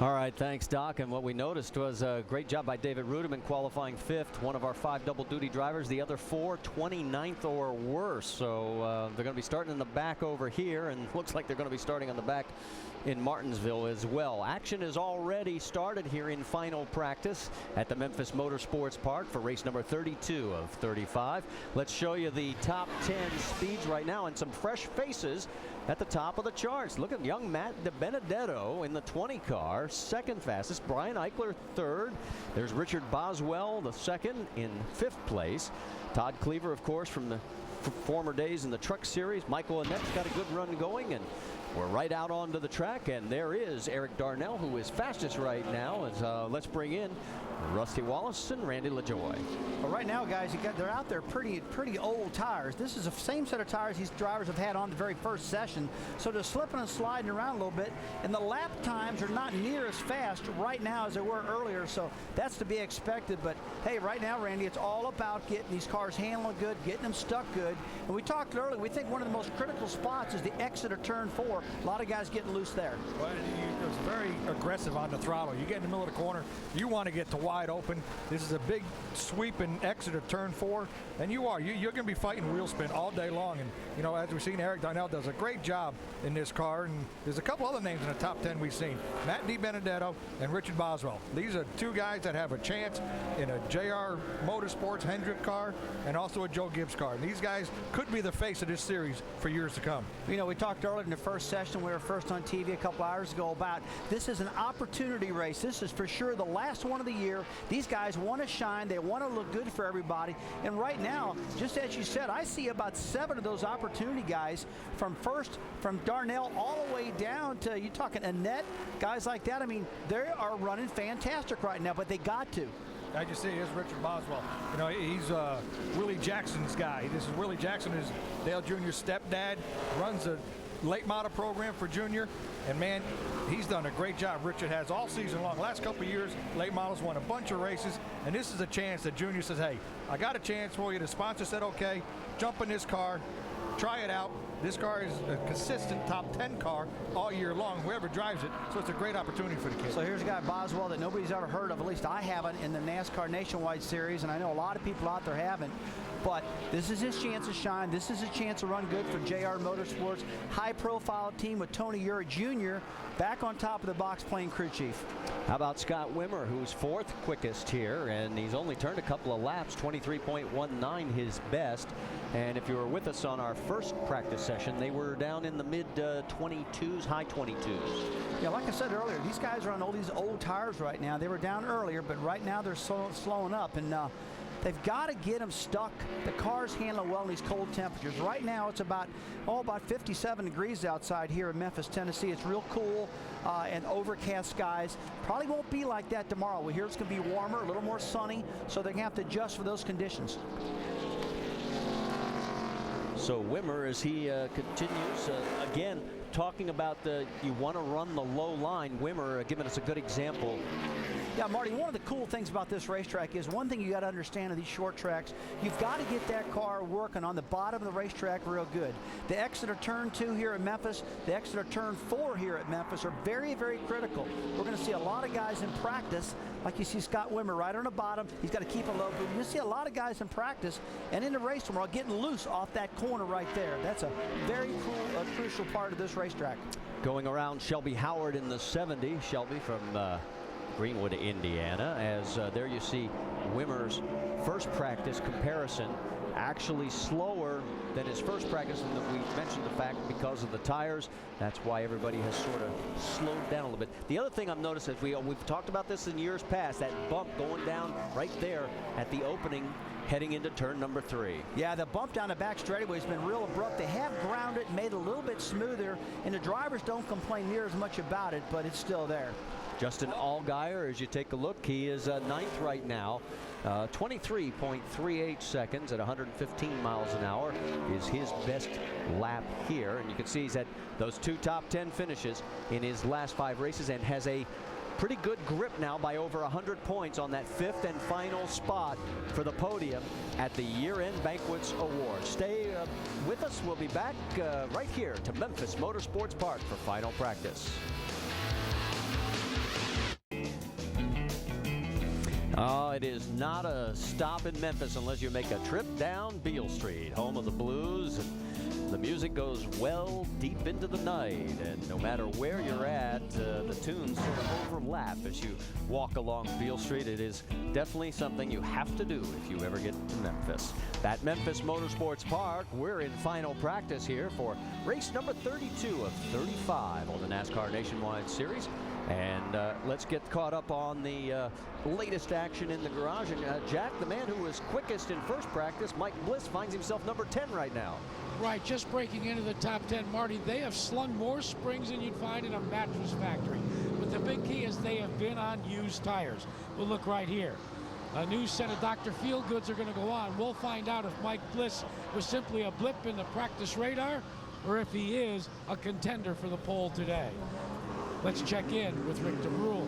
All right, thanks, Doc. And what we noticed was a great job by David Rudiman qualifying 5th, one of our 5 double-duty drivers. The other 4, 29th or worse. So they're going to be starting in the back over here, and looks like they're going to be starting on the back in Martinsville as well. Action is already started here in final practice at the Memphis Motorsports Park for race number 32 of 35. Let's show you the top 10 speeds right now and some fresh faces at the top of the charts. Look at young Matt DiBenedetto in the 20 car, second fastest. Brian Eichler third. There's Richard Boswell, the second, in 5th place. Todd Cleaver, of course, from the former days in the Truck Series. Michael Annette's got a good run going, and we're right out onto the track, and there is Eric Darnell, who is fastest right now. As let's bring in Rusty Wallace and Randy LaJoy. Well, right now, guys, they're out there pretty old tires. This is the same set of tires these drivers have had on the very first session. So they're slipping and sliding around a little bit, and the lap times are not near as fast right now as they were earlier. So that's to be expected. But hey, right now, Randy, it's all about getting these cars handling good, getting them stuck good. And we talked earlier, we think one of the most critical spots is the exit of turn 4. A lot of guys getting loose there. Well, it was very aggressive on the throttle. You get in the middle of the corner, you want to get to wide open. This is a big sweep and exit of turn 4, and you're going to be fighting wheel spin all day long. And you know, as we've seen, Eric Darnell does a great job in this car. And there's a couple other names in the top 10 we've seen: Matt DiBenedetto and Richard Boswell. These are 2 guys that have a chance in a JR Motorsports Hendrick car and also a Joe Gibbs car. And these guys could be the face of this series for years to come. You know, we talked earlier in the first session, we were first on TV a couple hours ago, about this is an opportunity race. This is for sure the last one of the year. These guys want to shine. They want to look good for everybody. And right now, just as you said, I see about 7 of those opportunity guys from Darnell all the way down to, you talking Annette, guys like that. I mean, they are running fantastic right now, but they got to. I just see here's Richard Boswell. You know, he's Willie Jackson's guy. This is Willie Jackson, is Dale Jr.'s stepdad, runs a late model program for Junior, and man, he's done a great job. Richard has all season long. Last couple of years, late models won a bunch of races, and this is a chance that Junior says, hey, I got a chance for you. The sponsor said, okay, jump in this car, try it out. This car is a consistent top 10 car all year long, whoever drives it, so it's a great opportunity for the kids. So here's a guy, Boswell, that nobody's ever heard of, at least I haven't, in the NASCAR Nationwide Series, and I know a lot of people out there haven't. But this is his chance to shine. This is a chance to run good for JR Motorsports. High-profile team with Tony Ura Jr. back on top of the box playing crew chief. How about Scott Wimmer, who's 4th quickest here, and he's only turned a couple of laps, 23.19 his best. And if you were with us on our first practice session, they were down in the mid-22s, high 22s. Yeah, like I said earlier, these guys are on all these old tires right now. They were down earlier, but right now they're slowing up. And they've got to get them stuck. The car's handling well in these cold temperatures. Right now, it's about 57 degrees outside here in Memphis, Tennessee. It's real cool and overcast skies. Probably won't be like that tomorrow. We hear it's going to be warmer, a little more sunny, so they're going to have to adjust for those conditions. So Wimmer, as he continues, again, talking about you want to run the low line. Wimmer giving us a good example. Yeah, Marty, one of the cool things about this racetrack is one thing you got to understand of these short tracks, you've got to get that car working on the bottom of the racetrack real good. The exit of turn 2 here at Memphis, the exit of turn 4 here at Memphis are very, very critical. We're going to see a lot of guys in practice, like you see Scott Wimmer right on the bottom. He's got to keep it low, but you're going to see a lot of guys in practice and in the race tomorrow getting loose off that corner right there. That's a very crucial part of this racetrack. Going around Shelby Howard in the 70. Shelby from Greenwood, Indiana, as there you see Wimmer's first practice comparison, actually slower than his first practice, and we mentioned the fact because of the tires, that's why everybody has sort of slowed down a little bit. The other thing I've noticed is we've talked about this in years past, that bump going down right there at the opening heading into turn number 3. Yeah, the bump down the back straightaway has been real abrupt. They have grounded, made it a little bit smoother, and the drivers don't complain near as much about it, but it's still there. Justin Allgaier, as you take a look, he is 9th right now. 23.38 seconds at 115 miles an hour is his best lap here. And you can see he's had those 2 top 10 finishes in his last 5 races and has a pretty good grip now by over 100 points on that 5th and final spot for the podium at the year-end Banquets Award. Stay with us. We'll be back right here to Memphis Motorsports Park for final practice. Oh, it is not a stop in Memphis unless you make a trip down Beale Street, home of the blues. The music goes well deep into the night, and no matter where you're at, the tunes sort of overlap as you walk along Beale Street. It is definitely something you have to do if you ever get to Memphis. At Memphis Motorsports Park, we're in final practice here for race number 32 of 35 on the NASCAR Nationwide Series. And let's get caught up on the latest action in the garage. And Jack, the man who was quickest in first practice, Mike Bliss, finds himself number 10 right now. Right, just breaking into the top 10, Marty. They have slung more springs than you'd find in a mattress factory. But the big key is they have been on used tires. We'll look right here. A new set of Dr. Feelgoods are going to go on. We'll find out if Mike Bliss was simply a blip in the practice radar or if he is a contender for the pole today. Let's check in with Rick DeBrule.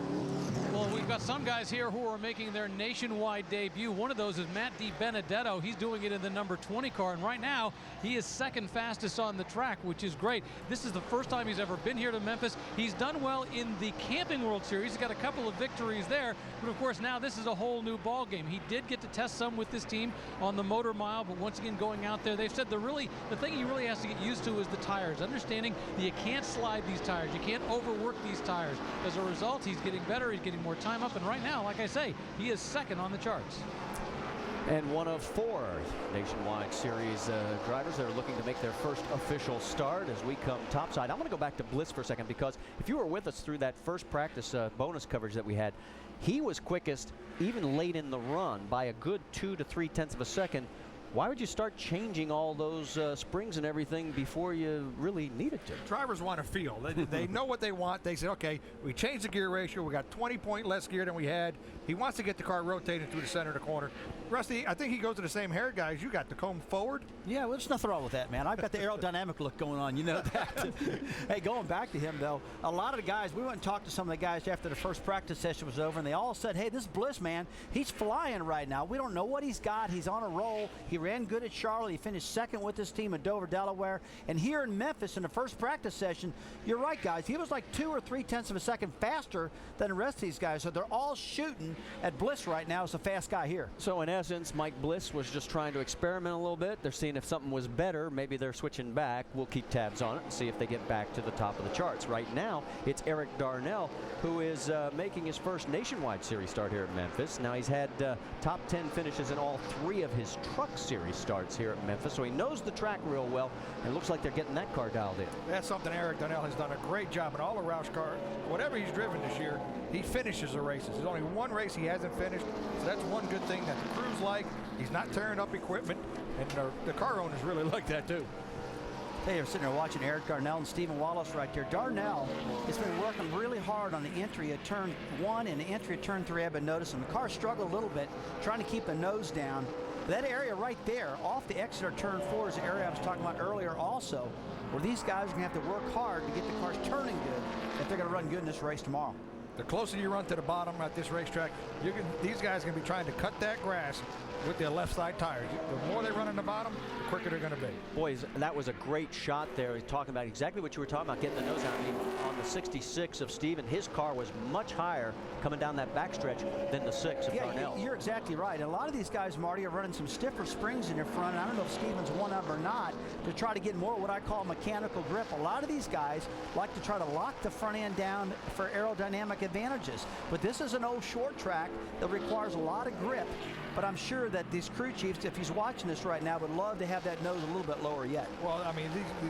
Well, we've got some guys here who are making their nationwide debut. One of those is Matt DiBenedetto. He's doing it in the number 20 car, and right now he is second fastest on the track, which is great. This is the first time he's ever been here to Memphis. He's done well in the Camping World Series. He's got a couple of victories there, but of course now this is a whole new ball game. He did get to test some with this team on the Motor Mile, but once again going out there, they've said the thing he really has to get used to is the tires, understanding that you can't slide these tires, you can't overwork these tires. As a result, he's getting better, he's getting more time up, and right now, like I say, he is second on the charts. And one of 4 Nationwide Series drivers that are looking to make their first official start as we come topside. I'm going to go back to Bliss for a second, because if you were with us through that first practice bonus coverage that we had, he was quickest even late in the run by a good 2 to 3/10 of a second. Why would you start changing all those springs and everything before you really needed to? Drivers want to feel. They know what they want. They say, okay, we changed the gear ratio. We got 20 point less gear than we had. He wants to get the car rotating through the center of the corner. Rusty, I think he goes to the same hair guys. You got the comb forward. Yeah, well, there's nothing wrong with that, man. I've got the aerodynamic look going on. You know that. Hey, going back to him, though, a lot of the guys, we went and talked to some of the guys after the first practice session was over, and they all said, hey, this Bliss, man, he's flying right now. We don't know what he's got. He's on a roll. He ran good at Charlotte. He finished second with his team at Dover, Delaware. And here in Memphis in the first practice session, you're right, guys. He was like 2 or 3/10 of a second faster than the rest of these guys. So they're all shooting at Bliss right now as a fast guy here. So in essence, Mike Bliss was just trying to experiment a little bit. They're seeing if something was better. Maybe they're switching back. We'll keep tabs on it and see if they get back to the top of the charts. Right now, it's Eric Darnell who is making his first Nationwide Series start here at Memphis. Now he's had top 10 finishes in all 3 of his Truck Series starts here at Memphis, so he knows the track real well, and it looks like they're getting that car dialed in. That's something Eric Darnell has done a great job in all the Roush cars. Whatever he's driven this year, he finishes the races. There's only one race he hasn't finished, so that's one good thing that the crews like. He's not tearing up equipment, and the car owners really like that too. Hey, you're sitting there watching Eric Darnell and Stephen Wallace right there. Darnell has been working really hard on the entry at turn 1 and the entry at turn 3. I've been noticing the car struggled a little bit, trying to keep the nose down. That area right there, off the exit of turn 4, is the area I was talking about earlier also, where these guys are going to have to work hard to get the cars turning good if they're going to run good in this race tomorrow. The closer you run to the bottom at this racetrack, these guys are going to be trying to cut that grass with their left side tires. The more they run in the bottom, the quicker they're going to be. Boys, that was a great shot there. He's talking about exactly what you were talking about, getting the nose out. I mean, on the 66 of Steven, his car was much higher coming down that backstretch than the 6 of Darnell. Yeah, you're exactly right. And a lot of these guys, Marty, are running some stiffer springs in their front. And I don't know if Steven's one of them or not, to try to get more what I call mechanical grip. A lot of these guys like to try to lock the front end down for aerodynamic advantages. But this is an old short track that requires a lot of grip. But I'm sure that these crew chiefs, if he's watching this right now, would love to have that nose a little bit lower yet. Well, I mean,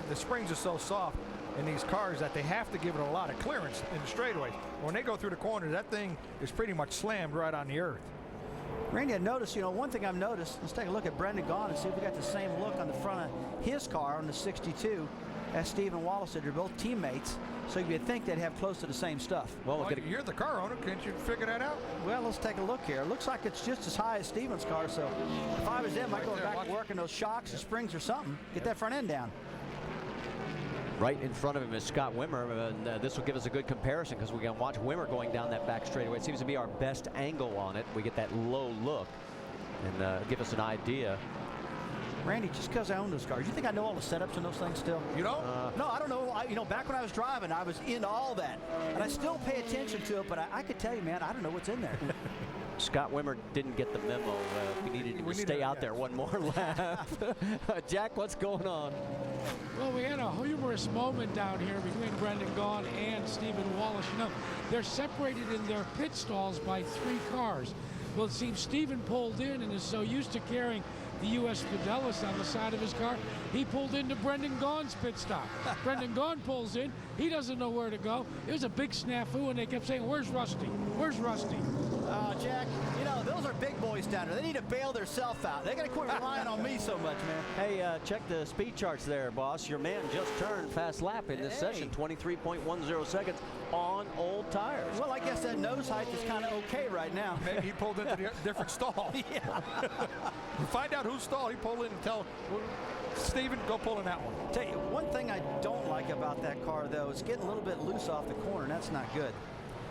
the springs are so soft in these cars that they have to give it a lot of clearance in the straightaways. When they go through the corners, that thing is pretty much slammed right on the earth. Randy, I noticed, one thing I've noticed, let's take a look at Brendan Gaughan and see if we got the same look on the front of his car on the 62 as Stephen Wallace said. They're both teammates, so you'd think they'd have close to the same stuff. Well, you're the car owner. Can't you figure that out? Well, let's take a look here. It looks like it's just as high as Stephen's car, so if I was them, I'd go back to working those shocks and springs or something. Get that front end down. Right in front of him is Scott Wimmer, and this will give us a good comparison because we can watch Wimmer going down that back straightaway. It seems to be our best angle on it. We get that low look and give us an idea. Randy, just because I own those cars, you think I know all the setups in those things still? You don't? No, I don't know. Back when I was driving, I was into all that, and I still pay attention to it. But I could tell you, man, I don't know what's in there. Scott Wimmer didn't get the memo. We needed to stay out there one more lap. Jack, what's going on? Well, we had a humorous moment down here between Brendan Gaughan and Stephen Wallace. You know, they're separated in their pit stalls by 3 cars. Well, it seems Stephen pulled in and is so used to carrying the U.S. Fidelis on the side of his car, he pulled into Brendan Gaughan's pit stop. Brendan Gaughan pulls in. He doesn't know where to go. It was a big snafu, and they kept saying, "Where's Rusty? Where's Rusty?" Jack, you know, those are big boys down there. They need to bail themselves out. They got to quit relying on me so much, man. Hey, check the speed charts there, boss. Your man just turned fast lap in this session, 23.10 seconds on old tires. Well, I guess that nose height is kind of okay right now. Maybe he pulled into a different stall. Yeah. You find out whose stall he pulled in and tell Stephen, go pull in that one. Tell you, one thing I don't like about that car, though, is getting a little bit loose off the corner, and that's not good.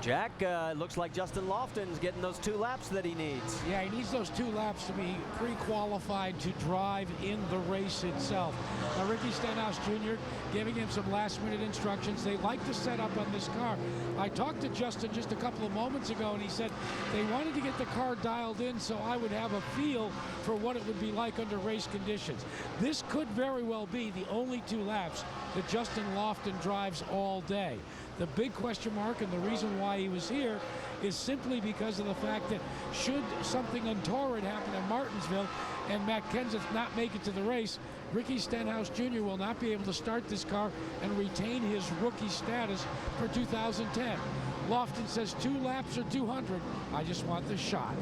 Jack, looks like Justin Lofton's getting those 2 laps that he needs. Yeah, he needs those 2 laps to be pre-qualified to drive in the race itself. Now, Ricky Stenhouse Jr. giving him some last-minute instructions. They like the setup on this car. I talked to Justin just a couple of moments ago, and he said they wanted to get the car dialed in so I would have a feel for what it would be like under race conditions. This could very well be the only 2 laps that Justin Lofton drives all day. The big question mark and the reason why he was here is simply because of the fact that should something untoward happen in Martinsville and Matt Kenseth not make it to the race, Ricky Stenhouse Jr. will not be able to start this car and retain his rookie status for 2010. Lofton says 2 laps or 200. I just want the shot.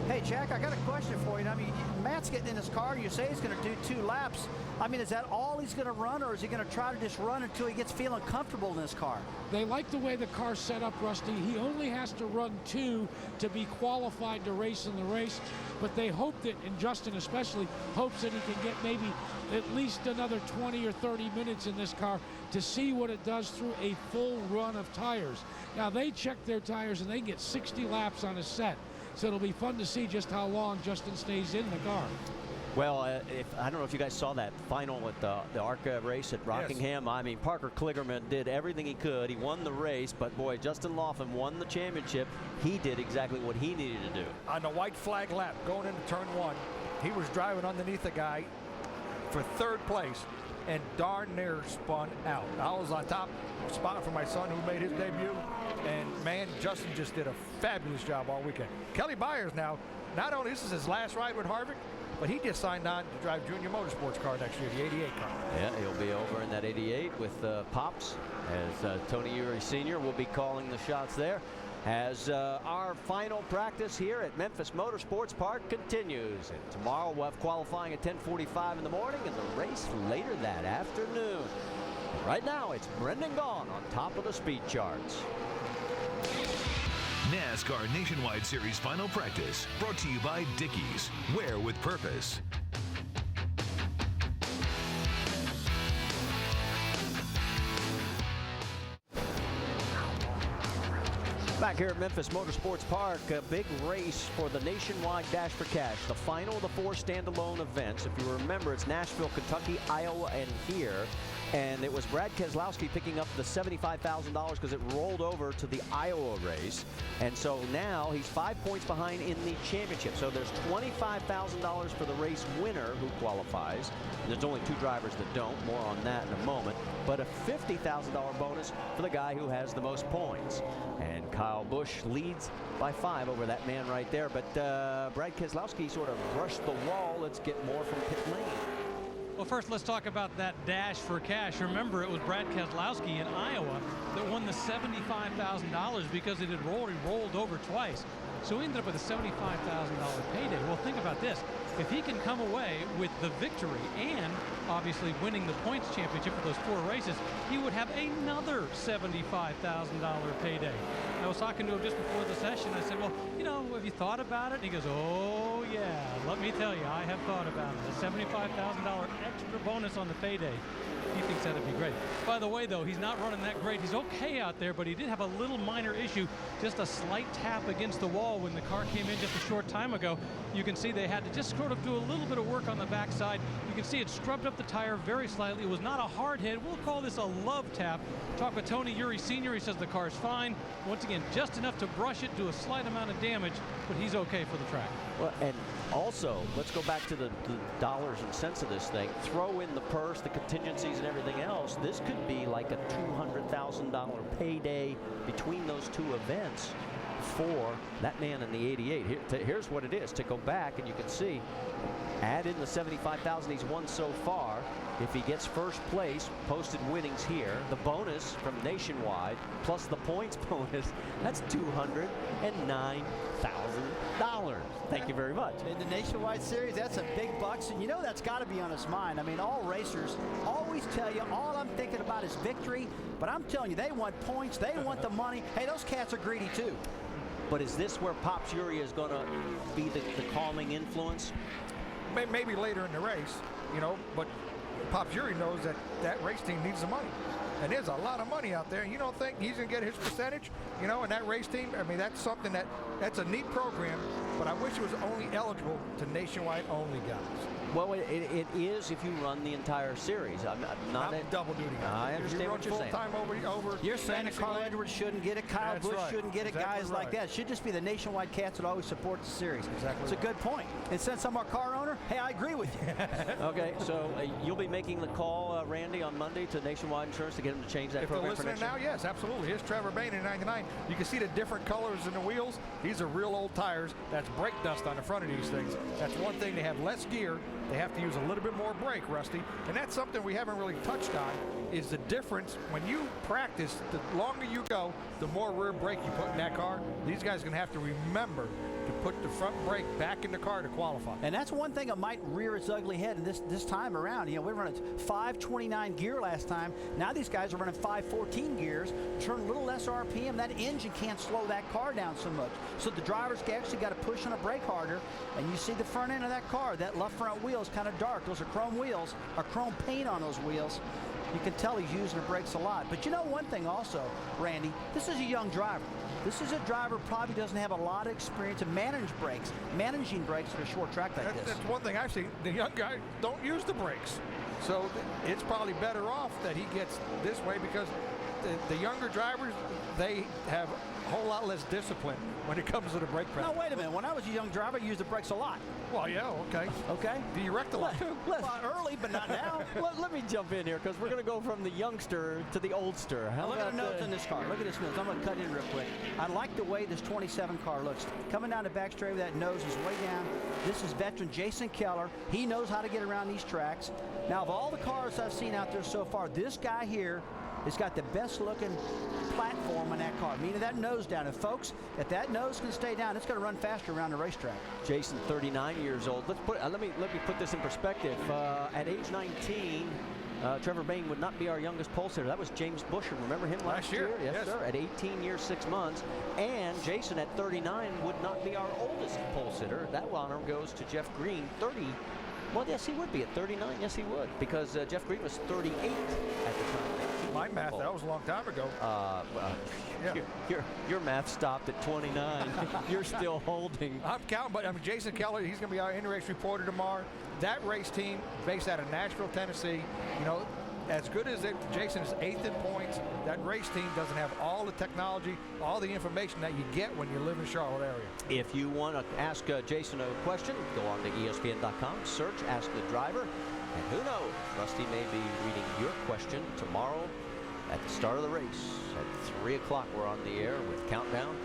Hey, Jack, I got a question for you. I mean, Matt's getting in his car, and you say he's going to do 2 laps. I mean, is that all he's going to run, or is he going to try to just run until he gets feeling comfortable in his car? They like the way the car's set up, Rusty. He only has to run 2 to be qualified to race in the race, but they hope that, and Justin especially, hopes that he can get maybe at least another 20 or 30 minutes in this car to see what it does through a full run of tires. Now, they check their tires, and they can get 60 laps on a set. So it'll be fun to see just how long Justin stays in the car. Well, I don't know if you guys saw that final at the ARCA race at Rockingham. Yes. I mean, Parker Kligerman did everything he could. He won the race, but boy, Justin Lofton won the championship. He did exactly what he needed to do. On the white flag lap, going into turn 1, he was driving underneath the guy for 3rd place and darn near spun out. I was on top spot for my son who made his debut, and man, Justin just did a fabulous job all weekend. Kelly Byers now, not only this is his last ride with Harvick, but he just signed on to drive Junior Motorsports car next year, the 88 car. Yeah, he'll be over in that 88 with Pops, as Tony Eury Sr. will be calling the shots there. As our final practice here at Memphis Motorsports Park continues. And tomorrow we'll have qualifying at 10:45 in the morning and the race later that afternoon. Right now, it's Brendan Gaughan on top of the speed charts. NASCAR Nationwide Series Final Practice, brought to you by Dickies. Wear with purpose. Back here at Memphis Motorsports Park, a big race for the Nationwide Dash for Cash, the final of the 4 standalone events. If you remember, it's Nashville, Kentucky, Iowa, and here. And it was Brad Keselowski picking up the $75,000 because it rolled over to the Iowa race. And so now he's 5 points behind in the championship. So there's $25,000 for the race winner who qualifies. And there's only 2 drivers that don't. More on that in a moment. But a $50,000 bonus for the guy who has the most points. And Kyle Busch leads by 5 over that man right there. But Brad Keselowski sort of brushed the wall. Let's get more from pit lane. Well, first, let's talk about that dash for cash. Remember, it was Brad Keselowski in Iowa that won the $75,000 because it had rolled over twice. So he ended up with a $75,000 payday. Well, think about this. If he can come away with the victory and obviously winning the points championship for those 4 races, he would have another $75,000 payday. I was talking to him just before the session. I said, well, you know, have you thought about it? And he goes, oh, yeah, let me tell you, I have thought about it. A $75,000 extra bonus on the payday. He thinks that'd be great. By the way, though, he's not running that great. He's okay out there, but he did have a little minor issue, just a slight tap against the wall when the car came in just a short time ago. You can see they had to just sort of do a little bit of work on the backside. You can see it scrubbed up the tire very slightly. It was not a hard hit. We'll call this a love tap. Talk with Tony Uri Sr. He says the car's fine. Once again, just enough to brush it, do a slight amount of damage, but he's okay for the track. Well, and also, let's go back to the dollars and cents of this thing. Throw in the purse, the contingencies, and everything else. This could be like a $200,000 payday between those two events for that man in the 88. Here's what it is. To go back, and you can see, add in the $75,000 he's won so far. If he gets first place, posted winnings here, the bonus from Nationwide, plus the points bonus, that's $209,000. Thank you very much. In the Nationwide Series, that's a big bucks, and you know that's got to be on his mind. I mean, all racers always tell you, all I'm thinking about is victory, but I'm telling you, they want points, they want the money. Hey, those cats are greedy too. But is this where Pops Uri is going to be the calming influence? Maybe later in the race, you know, but Pops Uri knows that that race team needs the money. And there's a lot of money out there, and you don't think he's going to get his percentage, you know, and that race team, I mean, that's something that's a neat program, but I wish it was only eligible to Nationwide only guys. Well, it is if you run the entire series. I'm not a double duty. I understand what you're saying. Time over You're saying that Carl Edwards shouldn't get it, Kyle That's Busch right. shouldn't get it, Exactly guys like right. that. It should just be the Nationwide cats that always support the series. Exactly It's a right. good point. And since I'm a car owner, hey, I agree with you. Okay, so you'll be making the call, Randy, on Monday to Nationwide Insurance to get them to change that If they're program for listening next year? now, yes, absolutely. Here's Trevor Bain in 99. You can see the different colors in the wheels. These are real old tires. That's brake dust on the front of these things. That's one thing. They have less gear. They have to use a little bit more brake, Rusty. And that's something we haven't really touched on, is the difference. When you practice, the longer you go, the more rear brake you put in that car. These guys are going to have to remember to put the front brake back in the car to qualify. And that's one thing that might rear its ugly head in this time around. You know, we were running 529 gear last time. Now these guys are running 514 gears, turn a little less RPM. That engine can't slow that car down so much. So the drivers actually got to push on a brake harder. And you see the front end of that car, that left front wheel is kind of dark. Those are chrome wheels, or chrome paint on those wheels. You can tell he's using the brakes a lot. But you know one thing also, Randy, this is a young driver. This is a driver probably doesn't have a lot of experience in managing brakes for a short track like this. That's one thing I've seen. The young guys don't use the brakes. So it's probably better off that he gets this way, because the younger drivers, they have a whole lot less discipline when it comes to the brake practice. No, wait a minute. When I was a young driver, I used the brakes a lot. Well, yeah, okay. Okay? Do you wreck a lot? Well, early, but not now. Let me jump in here, because we're going to go from the youngster to the oldster. Look at the nose on this car. Look at this nose. I'm going to cut in real quick. I like the way this 27 car looks. Coming down the back straight with that nose is way down. This is veteran Jason Keller. He knows how to get around these tracks. Now, of all the cars I've seen out there so far, this guy here has got the best looking platform on that car, meaning that nose down. And folks, if that nose can stay down, it's going to run faster around the racetrack. Jason, 39 years old. Let me put this in perspective. At age 19, Trevor Bain would not be our youngest pole sitter. That was James Busher. Remember him last year? Yes, sir. At 18 years, 6 months. And Jason at 39 would not be our oldest pole sitter. That honor goes to Jeff Green, 30. Well, yes, he would be at 39. Yes, he would, because Jeff Green was 38 at the time. My math, that was a long time ago. Your math stopped at 29. You're still holding. I'm counting, but I mean, Jason Keller, he's going to be our in-race reporter tomorrow. That race team, based out of Nashville, Tennessee, you know, as good as Jason is 8th in points, that race team doesn't have all the technology, all the information that you get when you live in the Charlotte area. If you want to ask Jason a question, go on to ESPN.com, search Ask the Driver, and who knows, Rusty may be reading your question tomorrow at the start of the race. At 3 o'clock, we're on the air with Countdown.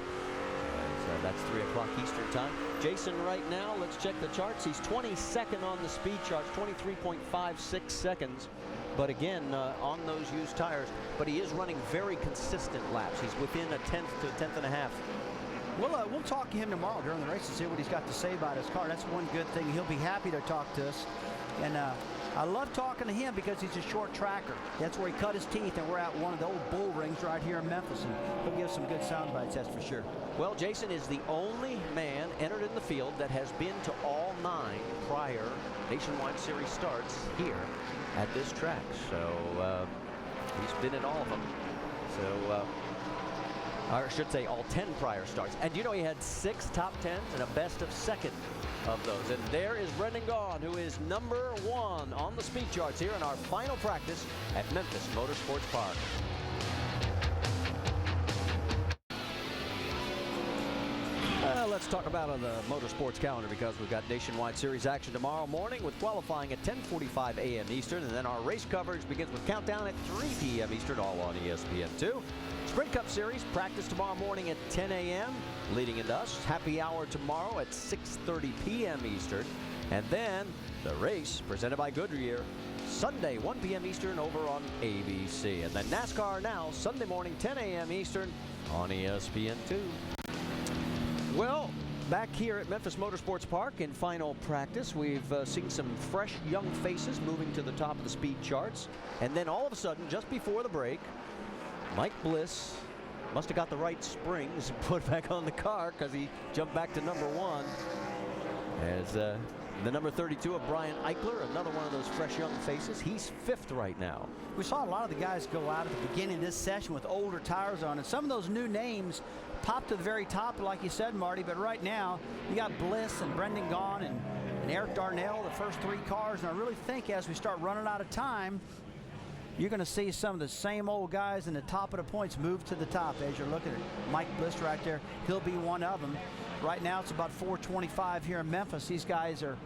That's 3 o'clock Eastern time. Jason right now, let's check the charts. He's 22nd on the speed charts, 23.56 seconds. But again, on those used tires, but he is running very consistent laps. He's within a tenth to a tenth and a half. We'll talk to him tomorrow during the race to see what he's got to say about his car. That's one good thing. He'll be happy to talk to us. And I love talking to him because he's a short tracker. That's where he cut his teeth, and we're at one of the old bull rings right here in Memphis. And he'll give some good sound bites, that's for sure. Well, Jason is the only man entered in the field that has been to all 9 prior Nationwide Series starts here at this track. So he's been in all of them. So Or I should say all 10 prior starts. And you know he had 6 top 10s and a best of second of those. And there is Brendan Gaughan, who is number 1 on the speed charts here in our final practice at Memphis Motorsports Park. Let's talk about the Motorsports calendar, because we've got nationwide series action tomorrow morning with qualifying at 10:45 a.m. Eastern, and then our race coverage begins with countdown at 3 p.m. Eastern, all on ESPN2. Sprint Cup Series practice tomorrow morning at 10 a.m. leading into us. Happy hour tomorrow at 6:30 p.m. Eastern, and then the race presented by Goodyear Sunday 1 p.m. Eastern over on ABC, and then NASCAR now Sunday morning 10 a.m. Eastern on ESPN2. Well, back here at Memphis Motorsports Park in final practice, we've seen some fresh young faces moving to the top of the speed charts. And then all of a sudden, just before the break, Mike Bliss must have got the right springs put back on the car, because he jumped back to number 1. As the number 32 of Brian Eichler, another one of those fresh young faces, he's 5th right now. We saw a lot of the guys go out at the beginning of this session with older tires on, and some of those new names popped to the very top, like you said, Marty. But right now, you got Bliss and Brendan Gaughan and Eric Darnell, the first 3 cars. And I really think as we start running out of time, you're going to see some of the same old guys in the top of the points move to the top. As you're looking at Mike Bliss right there, he'll be one of them. Right now, it's about 4:25 here in Memphis. These guys are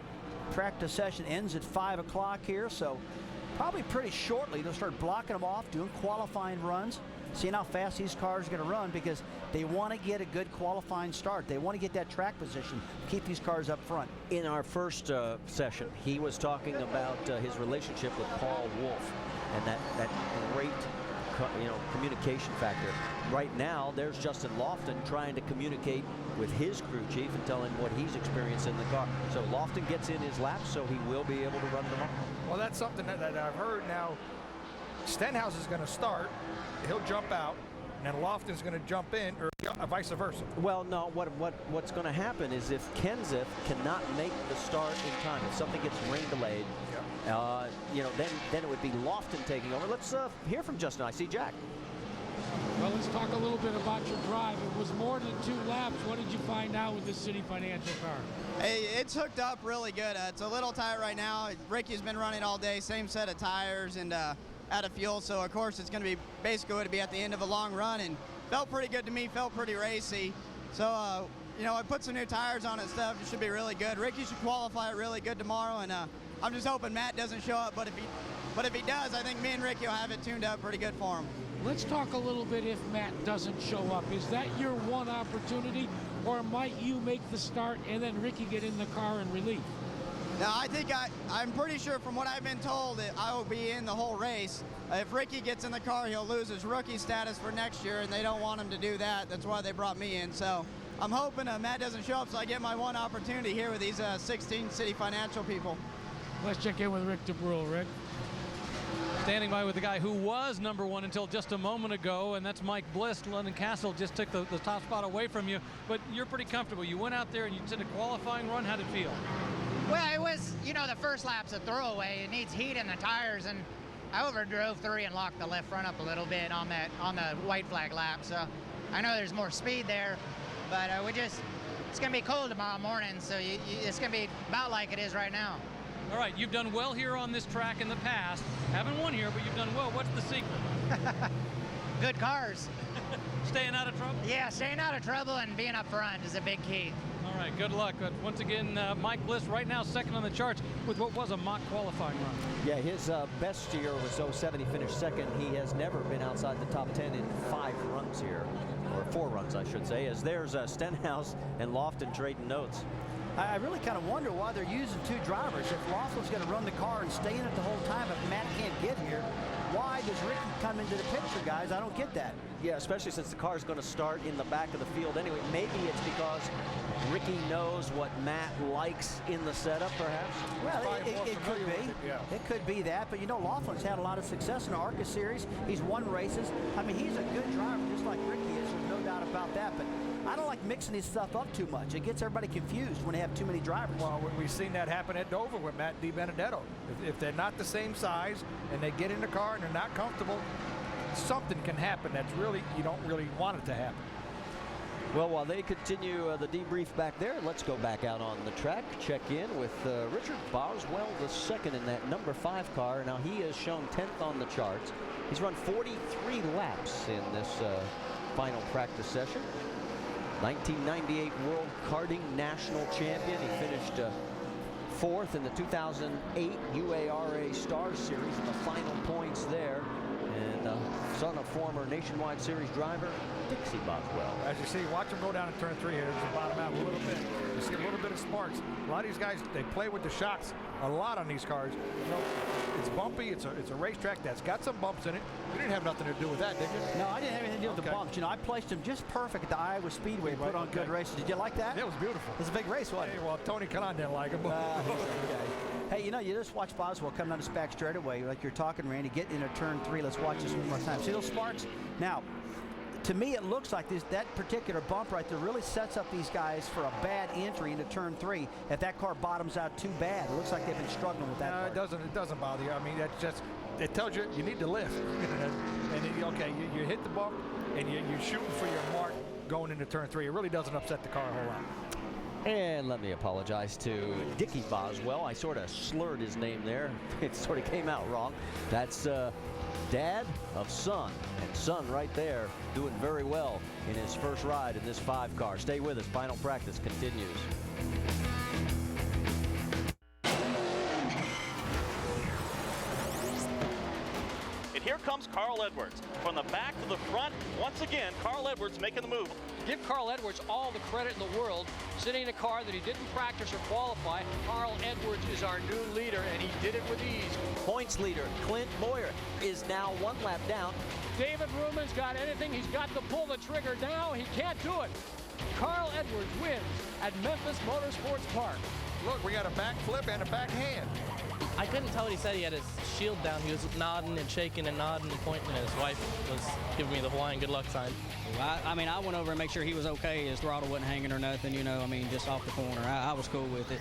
practice session ends at 5 o'clock here, so probably pretty shortly they'll start blocking them off, doing qualifying runs, seeing how fast these cars are going to run, because they want to get a good qualifying start. They want to get that track position, keep these cars up front. In our first session, he was talking about his relationship with Paul Wolf and that great communication factor. Right now, there's Justin Lofton trying to communicate with his crew chief and tell him what he's experienced in the car. So Lofton gets in his lap, so he will be able to run them up. Well, that's something that I've heard now. Stenhouse is going to start. He'll jump out, and Lofton's going to jump in, or vice versa. Well, no. What's going to happen is if Kenseth cannot make the start in time, if something gets rain delayed, then it would be Lofton taking over. Let's hear from Justin. I see Jack. Well, let's talk a little bit about your drive. It was more than 2 laps. What did you find out with the City Financial car? Hey, it's hooked up really good. It's a little tight right now. Ricky's been running all day, same set of tires and out of fuel. So, of course, it's going to be basically going to be at the end of a long run. And felt pretty good to me, felt pretty racy. So, I put some new tires on and stuff. It should be really good. Ricky should qualify really good tomorrow. And I'm just hoping Matt doesn't show up. But if he does, I think me and Ricky will have it tuned up pretty good for him. Let's talk a little bit if Matt doesn't show up. Is that your one opportunity, or might you make the start and then Ricky get in the car in relief? No, I think I'm pretty sure from what I've been told that I will be in the whole race. If Ricky gets in the car, he'll lose his rookie status for next year, and they don't want him to do that. That's why they brought me in. So I'm hoping Matt doesn't show up, so I get my one opportunity here with these 16 City Financial people. Let's check in with Rick DeBrule. Rick? Standing by with the guy who was number 1 until just a moment ago, and that's Mike Bliss. London Castle just took the top spot away from you, but you're pretty comfortable. You went out there and you did a qualifying run. How did it feel? Well, it was, the first lap's a throwaway. It needs heat in the tires, and I overdrove 3 and locked the left front up a little bit on the white flag lap. So I know there's more speed there, but it's going to be cold tomorrow morning, so it's going to be about like it is right now. All right, you've done well here on this track in the past. Haven't won here, but you've done well. What's the secret? Good cars. Staying out of trouble? Yeah, staying out of trouble and being up front is a big key. All right, good luck. Once again, Mike Bliss right now 2nd on the charts with what was a mock qualifying run. Yeah, his best year was 07. He finished 2nd. He has never been outside the top 10 in 5 runs here, or 4 runs, I should say, as there's Stenhouse and Lofton trading notes. I really kind of wonder why they're using 2 drivers. If Lofton's going to run the car and stay in it the whole time, if Matt can't get here, why does Ricky come into the picture, guys? I don't get that. Yeah, especially since the car is going to start in the back of the field anyway. Maybe it's because Ricky knows what Matt likes in the setup, perhaps? Well, it could be. It could be that. But, Lofton's had a lot of success in the ARCA series. He's won races. I mean, he's a good driver, just like Ricky is. There's no doubt about that. But I don't like mixing this stuff up too much. It gets everybody confused when they have too many drivers. Well, we've seen that happen at Dover with Matt DiBenedetto. If they're not the same size and they get in the car and they're not comfortable, something can happen that's really, you don't really want it to happen. Well, while they continue the debrief back there, let's go back out on the track, check in with Richard Boswell II in that number 5 car. Now, he has shown 10th on the charts. He's run 43 laps in this final practice session. 1998 World Karting National Champion. He finished 4th in the 2008 UARA Star Series in the final points there. And son of former Nationwide Series driver Dixie Boswell. As you see, watch him go down in turn 3 here. Just bottom out a little bit. You see a little bit of sparks. A lot of these guys, they play with the shocks a lot on these cars. You know, it's bumpy. It's a racetrack that's got some bumps in it. You didn't have nothing to do with that, did you? No, I didn't have anything to do with the bumps. You know, I placed him just perfect at the Iowa Speedway and put on good races. Did you like that? It was beautiful. It was a big race, wasn't it? Hey, well, Tony Kanaan didn't like him. Hey, you know, you just watch Boswell come down this back straightaway, like you're talking, Randy, getting into turn 3. Let's watch this one more time. See those sparks? Now, to me, it looks like that particular bump right there really sets up these guys for a bad entry into turn 3. If that car bottoms out too bad, it looks like they've been struggling with that. No, it doesn't bother you. I mean, that's just, it tells you you need to lift. And then, okay, you hit the bump and you're shooting for your mark going into turn 3. It really doesn't upset the car a whole lot. And let me apologize to Dickie Boswell. I sort of slurred his name there. It sort of came out wrong. That's dad of son. And son right there doing very well in his first ride in this 5 car. Stay with us. Final practice continues. And here comes Carl Edwards. From the back to the front, once again, Carl Edwards making the move. Give Carl Edwards all the credit in the world. Sitting in a car that he didn't practice or qualify, Carl Edwards is our new leader, and he did it with ease. Points leader Clint Boyer is now 1 lap down. David Ruman's got anything. He's got to pull the trigger now. He can't do it. Carl Edwards wins at Memphis Motorsports Park. Look, we got a back flip and a back hand. I couldn't tell what he said. He had his shield down. He was nodding and shaking and nodding and pointing, and his wife was giving me the Hawaiian good luck sign. I mean, I went over and make sure he was okay. His throttle wasn't hanging or nothing, you know. I mean, just off the corner. I was cool with it.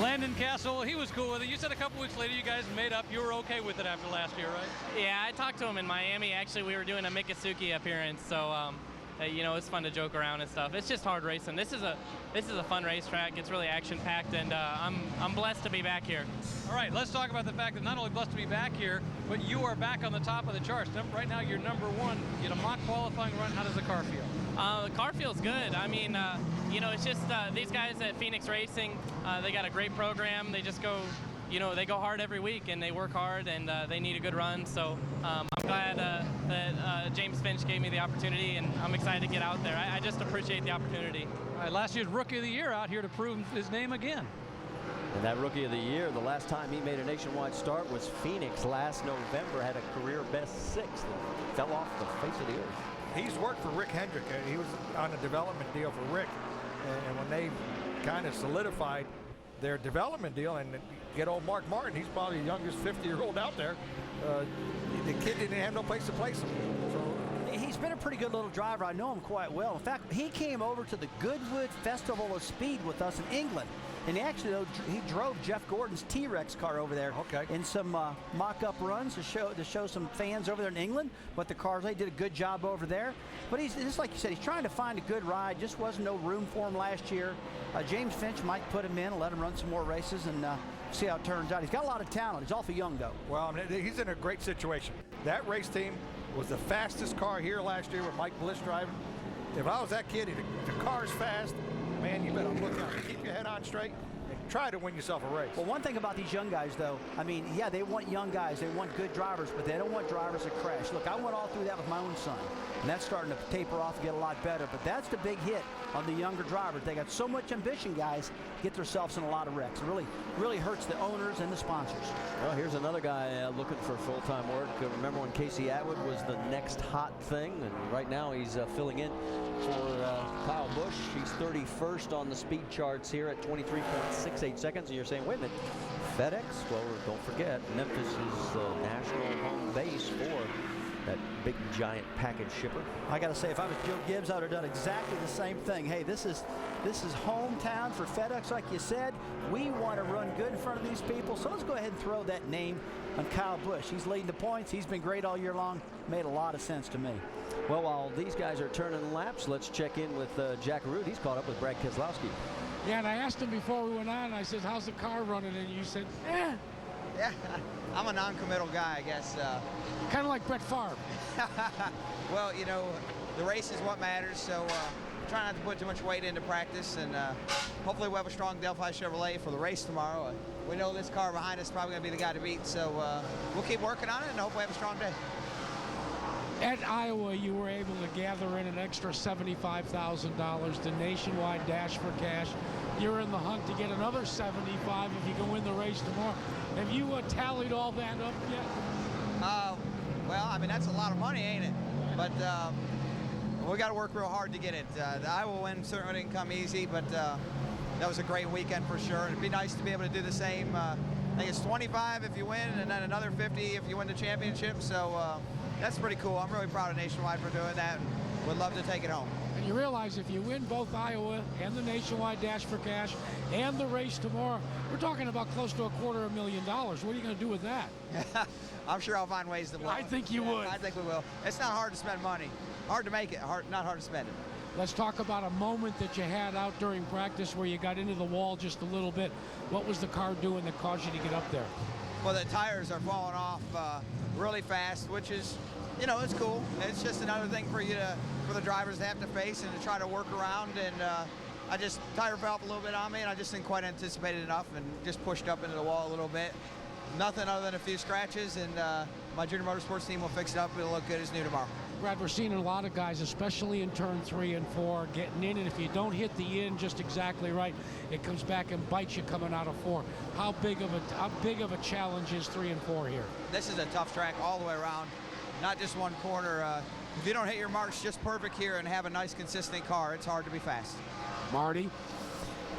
Landon Castle, he was cool with it. You said a couple weeks later you guys made up. You were okay with it after last year, right? Yeah, I talked to him in Miami. Actually, we were doing a Mikasuki appearance, so you know, it's fun to joke around and stuff. It's just hard racing. This is a fun racetrack. It's really action-packed, and I'm blessed to be back here. All right, let's talk about the fact that not only blessed to be back here, but you are back on the top of the charts. Right now, you're number 1. You had a mock qualifying run. How does the car feel? The car feels good. I mean, you know, it's just these guys at Phoenix Racing, they got a great program. They just go, you know, they go hard every week, and they work hard, and they need a good run. So I'm glad that James Finch gave me the opportunity, and I'm excited to get out there. I just appreciate the opportunity. All right, last year's Rookie of the Year out here to prove his name again. And that Rookie of the Year, the last time he made a nationwide start was Phoenix last November. Had a career best 6th and fell off the face of the earth. He's worked for Rick Hendrick. He was on a development deal for Rick. And when they kind of solidified their development deal and get old Mark Martin, he's probably the youngest 50-year-old out there. The kid didn't have no place to place him. So he's been a pretty good little driver. I know him quite well. In fact, he came over to the Goodwood Festival of Speed with us in England. And he drove Jeff Gordon's T-Rex car over there in some mock-up runs to show some fans over there in England what the cars. They did a good job over there. But he's just like you said, he's trying to find a good ride. Just wasn't no room for him last year. James Finch might put him in and let him run some more races and see how it turns out. He's got a lot of talent. He's awfully young though. Well, I mean, he's in a great situation. That race team was the fastest car here last year with Mike Bliss driving. If I was that kid, the car's fast. Man, you better look out. Keep your head on straight and try to win yourself a race. Well, one thing about these young guys, though, I mean, yeah, they want young guys. They want good drivers, but they don't want drivers that crash. Look, I went all through that with my own son, and that's starting to taper off and get a lot better. But that's the big hit on the younger drivers. They got so much ambition, guys, get themselves in a lot of wrecks. It really hurts the owners and the sponsors. Well, here's another guy looking for full-time work. Remember when Casey Atwood was the next hot thing? And right now he's filling in for Kyle Busch. He's 31st on the speed charts here at 23.68 seconds. And you're saying, wait a minute, FedEx? Well, don't forget, Memphis is the national home base for that big giant package shipper. I got to say, if I was Joe Gibbs, I would have done exactly the same thing. Hey, this is hometown for FedEx, like you said. We want to run good in front of these people, so let's go ahead and throw that name on Kyle Busch. He's leading the points. He's been great all year long. Made a lot of sense to me. Well, while these guys are turning laps, let's check in with Jack Root. He's caught up with Brad Keselowski. Yeah, and I asked him before we went on, I said, how's the car running? And you said, eh. Yeah, I'm a non-committal guy, I guess. Kind of like Brett Favre. Well, you know, the race is what matters, so try not to put too much weight into practice, and hopefully we'll have a strong Delphi Chevrolet for the race tomorrow. We know this car behind us is probably going to be the guy to beat, so we'll keep working on it and hopefully have a strong day. At Iowa, you were able to gather in an extra $75,000 to Nationwide Dash for Cash. You're in the hunt to get another $75 if you can win the race tomorrow. Have you tallied all that up yet? Well, I mean, that's a lot of money, ain't it? But we got to work real hard to get it. The Iowa win certainly didn't come easy, but that was a great weekend for sure. It'd be nice to be able to do the same. I think it's 25 if you win, and then another 50 if you win the championship. So that's pretty cool. I'm really proud of Nationwide for doing that. Would love to take it home. And you realize if you win both Iowa and the Nationwide Dash for Cash and the race tomorrow, we're talking about close to $250,000. What are you going to do with that? I'm sure I'll find ways to blow. I think you would. I think we will. It's not hard to spend money. Hard to make it, not hard to spend it. Let's talk about a moment that you had out during practice where you got into the wall just a little bit. What was the car doing that caused you to get up there? Well, the tires are falling off really fast, which is, you know, it's cool. It's just another thing for the drivers to have to face and to try to work around. And tire fell up a little bit on me, and I just didn't quite anticipate it enough, and just pushed up into the wall a little bit. Nothing other than a few scratches, and my junior motorsports team will fix it up. It'll look good as new tomorrow. Brad, we're seeing a lot of guys, especially in turn 3 and 4, getting in, and if you don't hit the in just exactly right, it comes back and bites you coming out of 4. How big of a challenge is 3 and 4 here? This is a tough track all the way around, not just one corner. If you don't hit your marks just perfect here and have a nice consistent car, it's hard to be fast. Marty?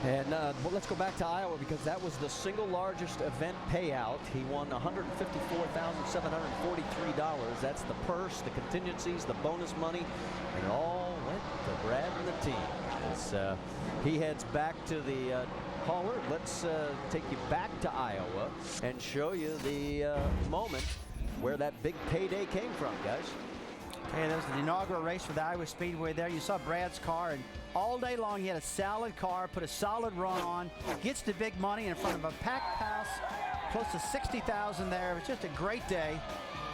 And well, let's go back to Iowa, because that was the single largest event payout. He won $154,743. That's the purse, the contingencies, the bonus money. And it all went to Brad and the team. As he heads back to the hauler, let's take you back to Iowa and show you the moment where that big payday came from, guys. Hey, that was the inaugural race for the Iowa Speedway there. You saw Brad's car, and all day long he had a solid car, put a solid run on, gets the big money in front of a packed house, close to 60,000 there. It was just a great day,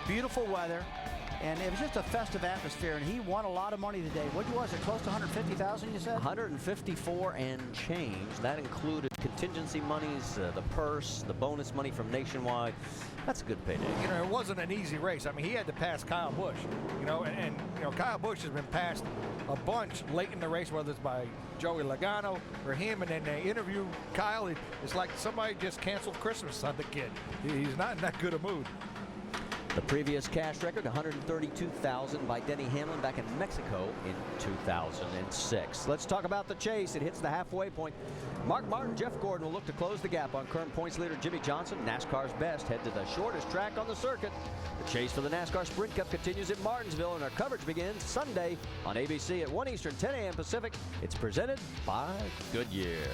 beautiful weather, and it was just a festive atmosphere, and he won a lot of money today. What was it, close to 150,000 you said? 154 and change. That included contingency monies, the purse, the bonus money from Nationwide. That's a good payday. You know, it wasn't an easy race. I mean, he had to pass Kyle Busch, you know, and you know, Kyle Busch has been passed a bunch late in the race, whether it's by Joey Logano or him, and then they interview Kyle. It's like somebody just canceled Christmas on the kid. He's not in that good a mood. The previous cash record, $132,000 by Denny Hamlin back in Mexico in 2006. Let's talk about the chase. It hits the halfway point. Mark Martin, Jeff Gordon will look to close the gap on current points leader Jimmy Johnson. NASCAR's best head to the shortest track on the circuit. The chase for the NASCAR Sprint Cup continues at Martinsville, and our coverage begins Sunday on ABC at 1 Eastern, 10 a.m. Pacific. It's presented by Goodyear.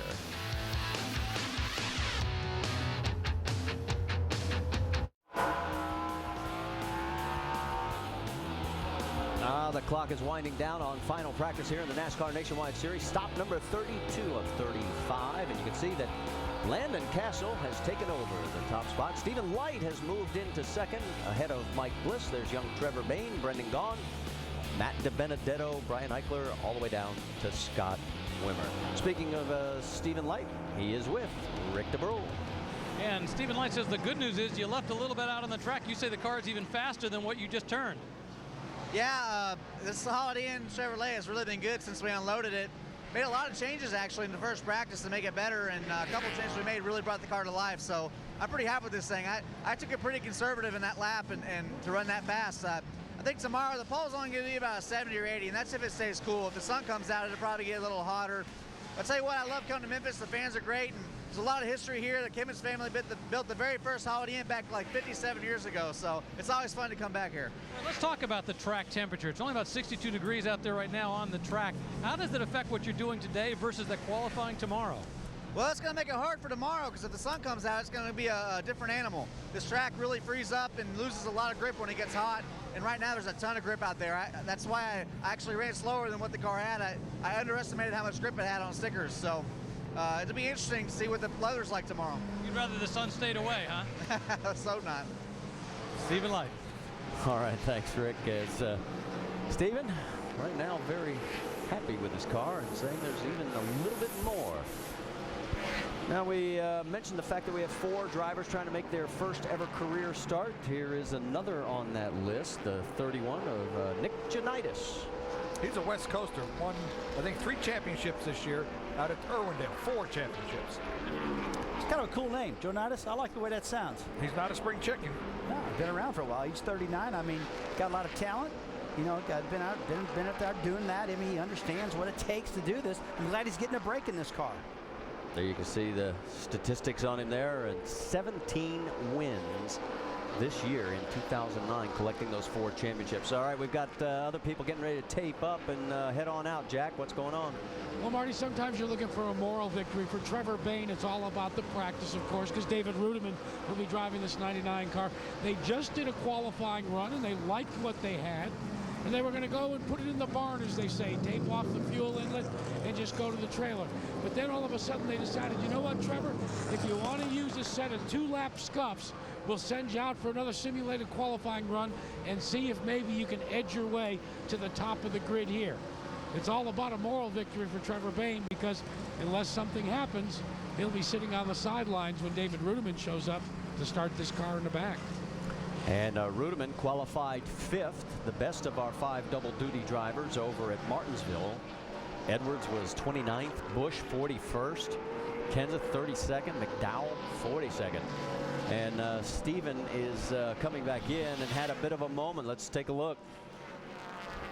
The clock is winding down on final practice here in the NASCAR Nationwide Series. Stop number 32 of 35, and you can see that Landon Castle has taken over the top spot. Stephen Light has moved into second ahead of Mike Bliss. There's young Trevor Bayne, Brendan Gaughan, Matt DiBenedetto, Brian Eichler, all the way down to Scott Wimmer. Speaking of Stephen Light, he is with Rick DeBrule. And Stephen Light says the good news is you left a little bit out on the track. You say the car is even faster than what you just turned. Yeah, this Holiday Inn Chevrolet has really been good since we unloaded it. Made a lot of changes actually in the first practice to make it better, and a couple of changes we made really brought the car to life. So I'm pretty happy with this thing. I took it pretty conservative in that lap and to run that fast. I think tomorrow the pole's only going to be about a 70 or 80, and that's if it stays cool. If the sun comes out, it'll probably get a little hotter. I'll tell you what, I love coming to Memphis. The fans are great, and there's a lot of history here. The Kimmons family built the very first Holiday Inn back like 57 years ago, so it's always fun to come back here. Well, let's talk about the track temperature. It's only about 62 degrees out there right now on the track. How does it affect what you're doing today versus the qualifying tomorrow? Well, it's going to make it hard for tomorrow because if the sun comes out, it's going to be a different animal. This track really frees up and loses a lot of grip when it gets hot, and right now there's a ton of grip out there. That's why I actually ran slower than what the car had. I underestimated how much grip it had on stickers, so it'll be interesting to see what the weather's like tomorrow. You'd rather the sun stayed away, huh? Let's hope not. Stephen Light. All right, thanks, Rick. As Stephen, right now, very happy with his car and saying there's even a little bit more. Now, we mentioned the fact that we have 4 drivers trying to make their first ever career start. Here is another on that list, the 31 of Nick Janitis. He's a West Coaster. Won, I think, 3 championships this year out at Irwindale. 4 championships. It's kind of a cool name, Janitis. I like the way that sounds. He's not a spring chicken. No, been around for a while. He's 39. I mean, got a lot of talent. You know, been out there doing that. I mean, he understands what it takes to do this. I'm glad he's getting a break in this car. There you can see the statistics on him there, and 17 wins this year in 2009, collecting those 4 championships. All right, we've got other people getting ready to tape up and head on out. Jack, what's going on? Well, Marty, sometimes you're looking for a moral victory. For Trevor Bayne, it's all about the practice, of course, because David Rudiman will be driving this 99 car. They just did a qualifying run, and they liked what they had. And they were going to go and put it in the barn, as they say, tape off the fuel inlet and just go to the trailer. But then all of a sudden they decided, you know what, Trevor? If you want to use a set of 2-lap scuffs, we'll send you out for another simulated qualifying run and see if maybe you can edge your way to the top of the grid here. It's all about a moral victory for Trevor Bayne, because unless something happens, he'll be sitting on the sidelines when David Rudiman shows up to start this car in the back. And Rudiman qualified 5th, the best of our 5 double-duty drivers over at Martinsville. Edwards was 29th, Bush 41st, Kenseth 32nd, McDowell 42nd. And Stephen is coming back in and had a bit of a moment. Let's take a look.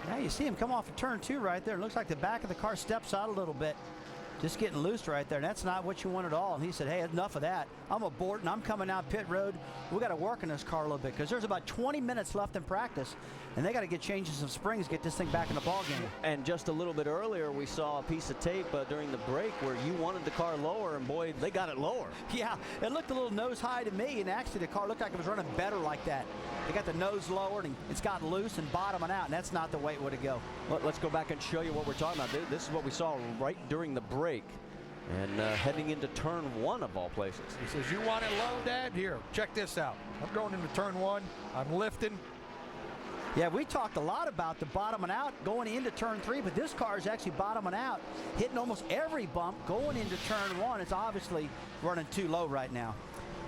Now you see him come off of turn 2 right there. It looks like the back of the car steps out a little bit. Just getting loose right there. And that's not what you want at all. And he said, hey, enough of that. I'm aboard and I'm coming out pit road. We got to work on this car a little bit because there's about 20 minutes left in practice. And they got to get changes of springs, get this thing back in the ball game. And just a little bit earlier, we saw a piece of tape during the break where you wanted the car lower, and boy, they got it lower. Yeah, it looked a little nose high to me, and actually the car looked like it was running better like that. They got the nose lowered, and it's gotten loose and bottoming out, and that's not the way it would have go. Let's go back and show you what we're talking about. This is what we saw right during the break. And heading into turn 1 of all places. He says, you want it low, Dad? Here, check this out. I'm going into turn 1. I'm lifting. Yeah, we talked a lot about the bottoming out going into turn 3, but this car is actually bottoming out, hitting almost every bump going into turn 1. It's obviously running too low right now.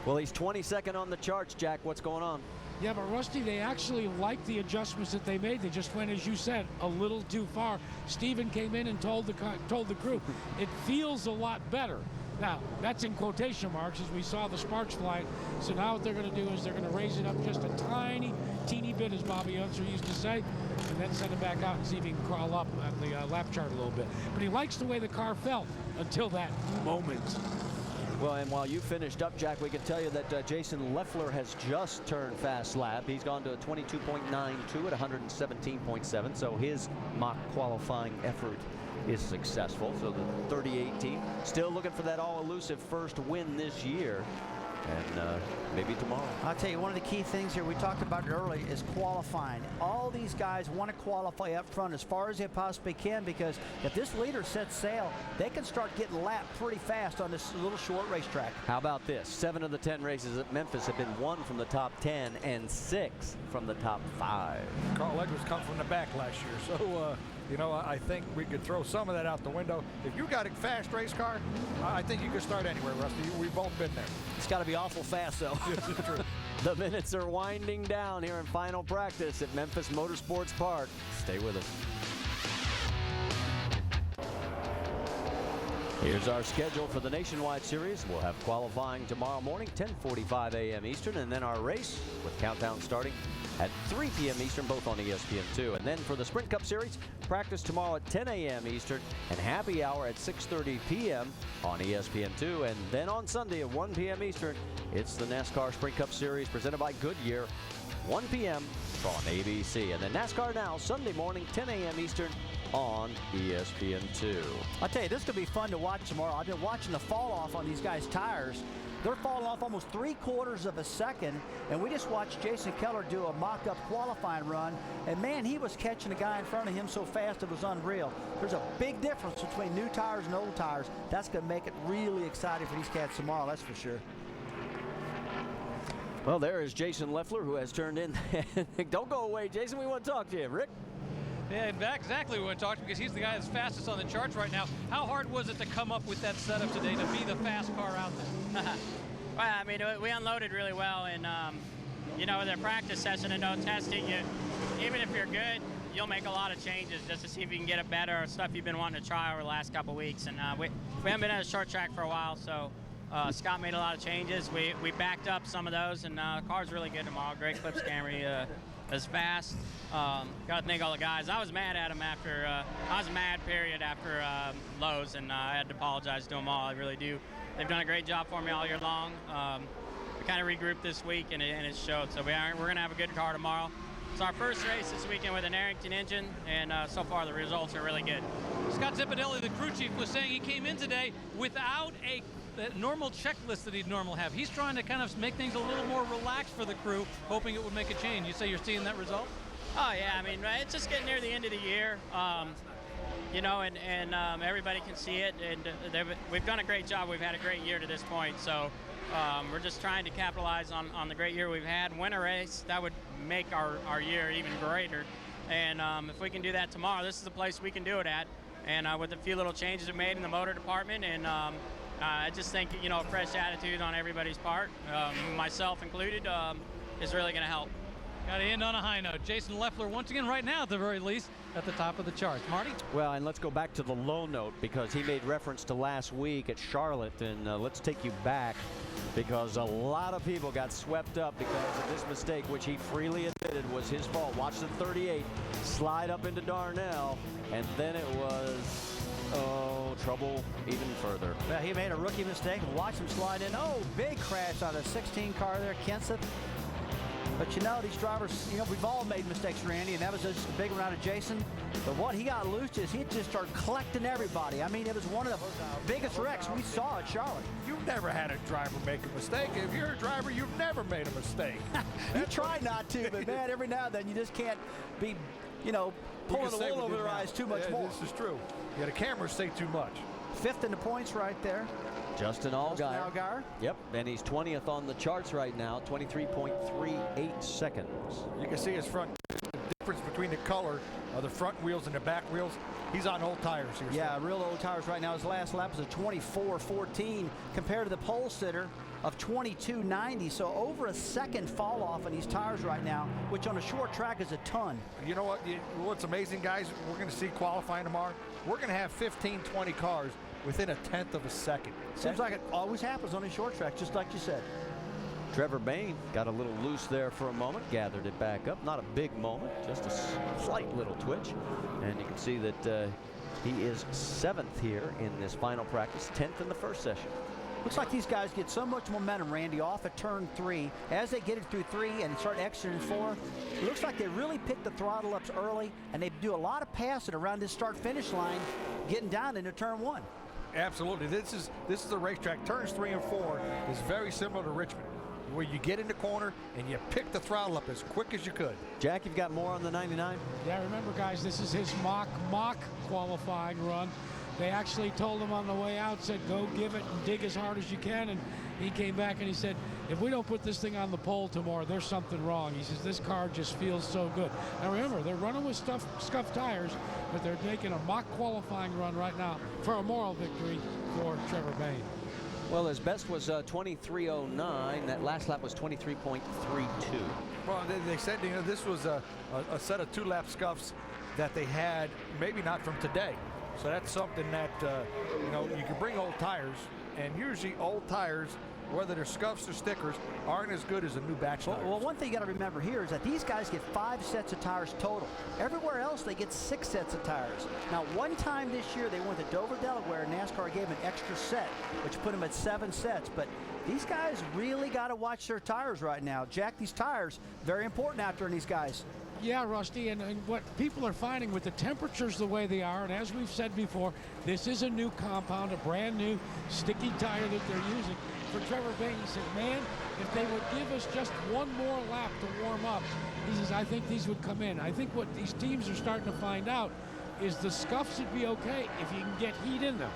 Well, he's 22nd on the charts, Jack. What's going on? Yeah, but Rusty, they actually liked the adjustments that they made. They just went, as you said, a little too far. Steven came in and told the crew, it feels a lot better. Now, that's in quotation marks as we saw the sparks fly. So now what they're going to do is they're going to raise it up just a tiny, teeny bit, as Bobby Unser used to say, and then send it back out and see if he can crawl up on the lap chart a little bit. But he likes the way the car felt until that moment. Well, and while you finished up, Jack, we can tell you that Jason Leffler has just turned fast lap. He's gone to a 22.92 at 117.7, so his mock qualifying effort is successful. So the 38 team still looking for that all-elusive first win this year. And maybe tomorrow. I'll tell you, one of the key things here, we talked about it earlier, is qualifying. All these guys want to qualify up front as far as they possibly can, because if this leader sets sail, they can start getting lapped pretty fast on this little short racetrack. How about this? 7 of the 10 races at Memphis have been won from the top 10 and 6 from the top 5. Carl Edwards come from the back last year, so you know, I think we could throw some of that out the window. If you got a fast race car, I think you could start anywhere, Rusty. We've both been there. It's got to be awful fast, though. True. The minutes are winding down here in final practice at Memphis Motorsports Park. Stay with us. Here's our schedule for the Nationwide Series. We'll have qualifying tomorrow morning, 10:45 a.m. Eastern, and then our race with countdown starting at 3 p.m. Eastern, both on ESPN2. And then for the Sprint Cup Series, practice tomorrow at 10 a.m. Eastern and happy hour at 6:30 p.m. on ESPN2. And then on Sunday at 1 p.m. Eastern, it's the NASCAR Sprint Cup Series presented by Goodyear, 1 p.m. on ABC. And then NASCAR Now, Sunday morning, 10 a.m. Eastern on ESPN2. I'll tell you, this could be fun to watch tomorrow. I've been watching the fall off on these guys' tires. They're falling off almost 3/4 of a second, and we just watched Jason Keller do a mock-up qualifying run, and man, he was catching a guy in front of him so fast it was unreal. There's a big difference between new tires and old tires. That's going to make it really exciting for these cats tomorrow, that's for sure. Well, there is Jason Leffler, who has turned in. Don't go away, Jason. We want to talk to you. Rick? Yeah, exactly. We want to talk to him because he's the guy that's fastest on the charts right now. How hard was it to come up with that setup today to be the fast car out there? Well, I mean, we unloaded really well, and you know, with a practice session and no testing, even if you're good, you'll make a lot of changes just to see if you can get it better or stuff you've been wanting to try over the last couple weeks. And we haven't been at a short track for a while, so Scott made a lot of changes. We backed up some of those, and the car's really good tomorrow. Great clips Camry. Is fast. Got to thank all the guys. I was mad at them after, period, after Lowe's, and I had to apologize to them all. I really do. They've done a great job for me all year long. We kind of regrouped this week, and it showed. So we're going to have a good car tomorrow. It's our first race this weekend with an Arrington engine, and so far the results are really good. Scott Zipadelli, the crew chief, was saying he came in today without a normal checklist that he'd normally have. He's trying to kind of make things a little more relaxed for the crew, hoping it would make a change. You say you're seeing that result? Oh, yeah. I mean, it's just getting near the end of the year, you know, and everybody can see it. And we've done a great job. We've had a great year to this point. So we're just trying to capitalize on the great year we've had. Win a race, that would make our year even greater. And if we can do that tomorrow, this is the place we can do it at. And with a few little changes we made in the motor department, and I just think, you know, a fresh attitude on everybody's part, myself included, is really going to help. Got to end on a high note. Jason Leffler, once again, right now, at the very least, at the top of the charts. Marty? Well, and let's go back to the low note because he made reference to last week at Charlotte, and let's take you back because a lot of people got swept up because of this mistake, which he freely admitted was his fault. Watch the 38 slide up into Darnell, and then it was trouble even further. Well, he made a rookie mistake. Watch him slide in. Oh, big crash on a 16 car there, Kenseth. But you know, these drivers, you know, we've all made mistakes, Randy, and that was just a big one out of Jason. But what he got loose is he just started collecting everybody. I mean, it was one of the biggest wrecks we saw at Charlotte. You've never had a driver make a mistake. If you're a driver, you've never made a mistake. You try not to, but man, every now and then you just can't be, you know, pulling the wool over their eyes too much more. This is true. Yeah, the cameras say too much. 5th in the points right there. Justin Allgaier. Yep, and he's 20th on the charts right now, 23.38 seconds. You can see his front, the difference between the color of the front wheels and the back wheels. He's on old tires here. Yeah, real old tires right now. His last lap was a 24.14 compared to the pole sitter of 22.90. So over a second fall off on these tires right now, which on a short track is a ton. You know what? What's amazing, guys, we're going to see qualifying tomorrow. We're going to have 15, 20 cars within a 1/10 of a second. Seems like it always happens on a short track, just like you said. Trevor Bayne got a little loose there for a moment, gathered it back up. Not a big moment, just a slight little twitch. And you can see that he is 7th here in this final practice, 10th in the first session. Looks like these guys get so much momentum, Randy, off at turn 3. As they get it through 3 and start exiting 4, it looks like they really pick the throttle ups early, and they do a lot of passing around this start-finish line, getting down into turn 1. Absolutely. This is the racetrack. Turns 3 and 4 is very similar to Richmond, where you get in the corner and you pick the throttle up as quick as you could. Jack, you've got more on the 99? Yeah, remember, guys, this is his mock qualifying run. They actually told him on the way out, said, go give it and dig as hard as you can. And he came back and he said, if we don't put this thing on the pole tomorrow, there's something wrong. He says, this car just feels so good. Now, remember, they're running with scuffed tires, but they're taking a mock qualifying run right now for a moral victory for Trevor Bayne. Well, his best was 23.09. That last lap was 23.32. Well, they said, you know, this was a set of 2-lap scuffs that they had, maybe not from today. So that's something that, you know, you can bring old tires, and usually old tires whether they're scuffs or stickers, aren't as good as a new batch tire. Well, one thing you got to remember here is that these guys get 5 sets of tires total. Everywhere else, they get 6 sets of tires. Now, one time this year, they went to Dover, Delaware, and NASCAR gave them an extra set, which put them at 7 sets. But these guys really got to watch their tires right now. Jack, these tires, very important out there in these guys. Yeah, Rusty, and what people are finding with the temperatures the way they are, and as we've said before, this is a new compound, a brand new sticky tire that they're using. For Trevor Bayne, he said, man, if they would give us just one more lap to warm up, he says, I think these would come in. I think what these teams are starting to find out is the scuffs would be okay if you can get heat in them.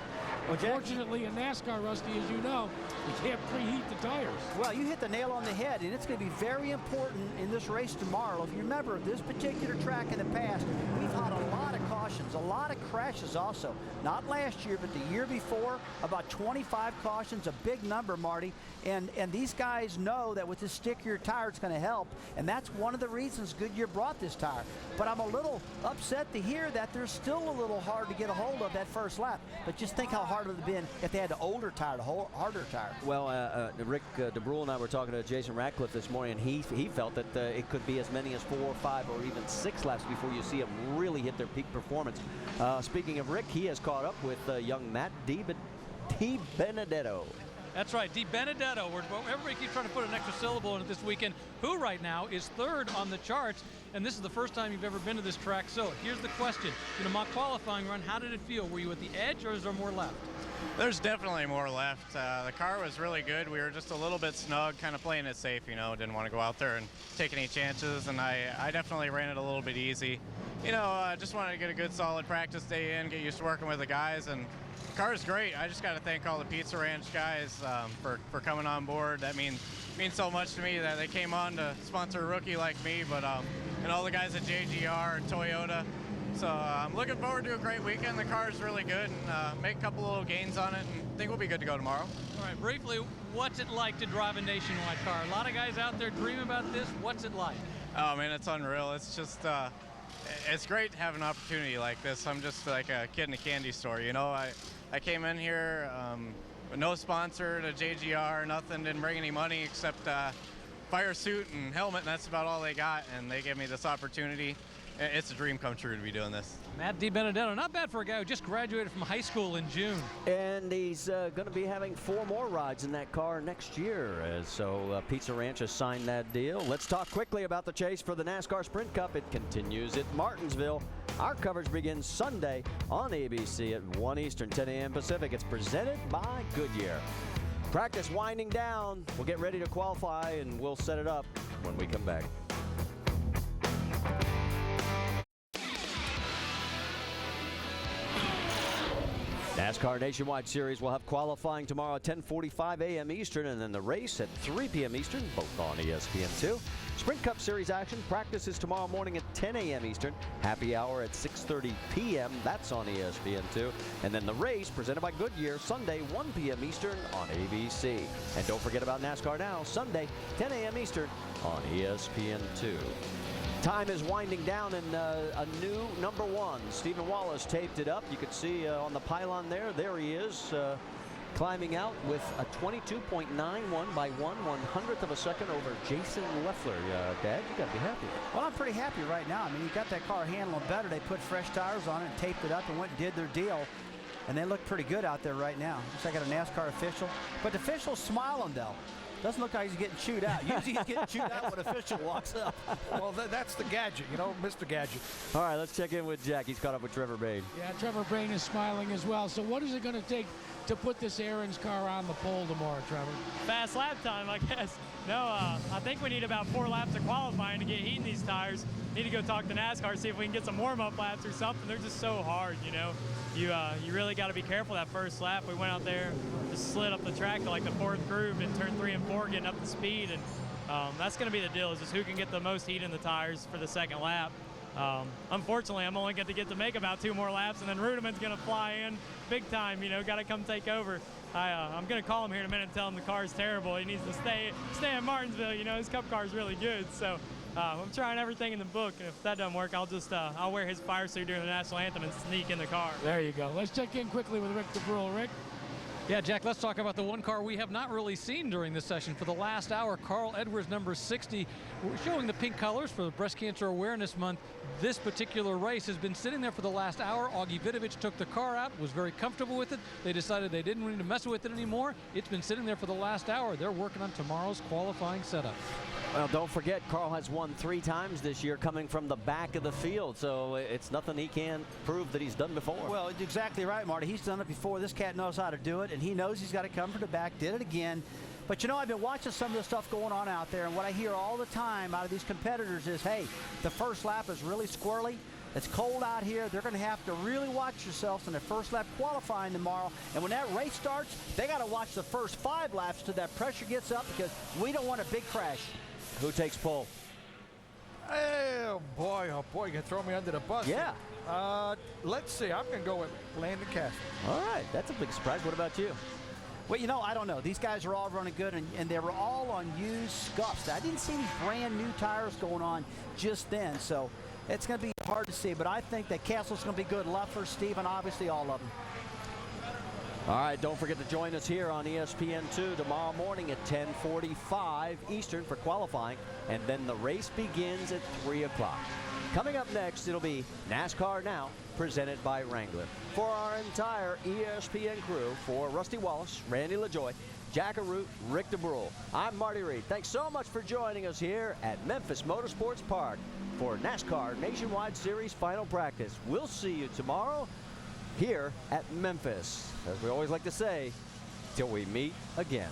Unfortunately, in NASCAR, Rusty, as you know, you can't preheat the tires. Well, you hit the nail on the head, and it's going to be very important in this race tomorrow. If you remember, this particular track in the past, we've had a lot of cautions, a lot of crashes also. Not last year, but the year before, about 25 cautions, a big number, Marty. And these guys know that with this stickier tire, it's going to help, and that's one of the reasons Goodyear brought this tire. But I'm a little upset to hear that they're still a little hard to get a hold of that first lap. But just think how hard it would have been if they had the older tire, the harder tire. Well, Rick DeBrule and I were talking to Jason Ratcliffe this morning, and he felt that it could be as many as 4 or 5 or even 6 laps before you see them really hit their peak performance. Speaking of Rick, he has caught up with young Matt DiBenedetto. That's right, DiBenedetto. Everybody keeps trying to put an extra syllable in it this weekend. Who right now is 3rd on the charts, and this is the first time you've ever been to this track. So here's the question. In a mock qualifying run, how did it feel? Were you at the edge, or is there more left? There's definitely more left. The car was really good. We were just a little bit snug, kind of playing it safe, you know, didn't want to go out there and take any chances, and I definitely ran it a little bit easy. You know, just wanted to get a good solid practice day in, get used to working with the guys, and the car is great. I just got to thank all the Pizza Ranch guys for coming on board. That means so much to me that they came on to sponsor a rookie like me, but and all the guys at JGR and Toyota. So I'm looking forward to a great weekend. The car is really good, and make a couple little gains on it, and I think we'll be good to go tomorrow. All right, briefly, what's it like to drive a nationwide car? A lot of guys out there dream about this. What's it like? Oh man, it's unreal. It's just it's great to have an opportunity like this. I'm just like a kid in a candy store, you know. I came in here with no sponsor to JGR, nothing, didn't bring any money except fire suit and helmet, and that's about all they got, and they gave me this opportunity. It's a dream come true to be doing this. Matt DiBenedetto, not bad for a guy who just graduated from high school in June. And he's going to be having 4 more rides in that car next year. So Pizza Ranch has signed that deal. Let's talk quickly about the chase for the NASCAR Sprint Cup. It continues at Martinsville. Our coverage begins Sunday on ABC at 1 Eastern, 10 a.m. Pacific. It's presented by Goodyear. Practice winding down. We'll get ready to qualify, and we'll set it up when we come back. NASCAR Nationwide Series will have qualifying tomorrow at 10:45 a.m. Eastern, and then the race at 3 p.m. Eastern, both on ESPN2. Sprint Cup Series action practices tomorrow morning at 10 a.m. Eastern. Happy hour at 6:30 p.m. That's on ESPN2. And then the race presented by Goodyear Sunday 1 p.m. Eastern on ABC. And don't forget about NASCAR Now Sunday 10 a.m. Eastern on ESPN2. Time is winding down, and a new number 1. Stephen Wallace taped it up. You can see on the pylon there. There he is, climbing out with a 22.91 by 1/100th of a second over Jason Leffler. Dad, you got to be happy. Well, I'm pretty happy right now. I mean, he got that car handling better. They put fresh tires on it and taped it up and went and did their deal. And they look pretty good out there right now. Looks like I got a NASCAR official. But the official's smiling, though. Doesn't look like he's getting chewed out. Usually he's getting chewed out when an official walks up. Well, that's the gadget, you know, Mr. Gadget. All right, let's check in with Jack. He's caught up with Trevor Bayne. Yeah, Trevor Bayne is smiling as well. So what is it going to take to put this Aaron's car on the pole tomorrow, Trevor? Fast lap time, I guess. No, I think we need about 4 laps of qualifying to get heat in these tires. Need to go talk to NASCAR, see if we can get some warm-up laps or something. They're just so hard, you know. You really got to be careful that first lap. We went out there, just slid up the track to like the 4th groove in turn 3 and 4, getting up the speed, and that's going to be the deal, is just who can get the most heat in the tires for the second lap. Unfortunately, I'm only going to get to make about 2 more laps, and then Rudiman's going to fly in big time, you know, got to come take over. I'm going to call him here in a minute and tell him the car is terrible. He needs to stay in Martinsville, you know, his cup car is really good. So I'm trying everything in the book, and if that doesn't work, I'll wear his fire suit during the national anthem and sneak in the car. There you go. Let's check in quickly with Rick DeBrule. Rick? Yeah, Jack, let's talk about the one car we have not really seen during this session. For the last hour, Carl Edwards, number 60. We're showing the pink colors for the Breast Cancer Awareness Month. This particular race has been sitting there for the last hour. Augie Vidovich took the car out, was very comfortable with it. They decided they didn't need to mess with it anymore. It's been sitting there for the last hour. They're working on tomorrow's qualifying setup. Well, don't forget, Carl has won 3 times this year coming from the back of the field, so it's nothing he can't prove that he's done before. Well, exactly right, Marty. He's done it before. This cat knows how to do it, and he knows he's got to come from the back. Did it again. But, you know, I've been watching some of the stuff going on out there, and what I hear all the time out of these competitors is, hey, the first lap is really squirrely. It's cold out here. They're going to have to really watch themselves in the first lap qualifying tomorrow. And when that race starts, they got to watch the first 5 laps till that pressure gets up, because we don't want a big crash. Who takes pole? Oh boy, you can throw me under the bus. Yeah. Let's see. I'm going to go with Landon Castle. All right. That's a big surprise. What about you? Well, you know, I don't know. These guys are all running good, and they were all on used scuffs. I didn't see any brand new tires going on just then, so it's going to be hard to see. But I think that Castle's going to be good. Leffler, Steven, obviously all of them. All right, don't forget to join us here on ESPN2 tomorrow morning at 10:45 Eastern for qualifying, and then the race begins at 3 o'clock. Coming up next, it'll be NASCAR Now, presented by Wrangler. For our entire ESPN crew, for Rusty Wallace, Randy LaJoy, Jack Arute, Rick DeBrule, I'm Marty Reed. Thanks so much for joining us here at Memphis Motorsports Park for NASCAR Nationwide Series Final Practice. We'll see you tomorrow here at Memphis. As we always like to say, till we meet again.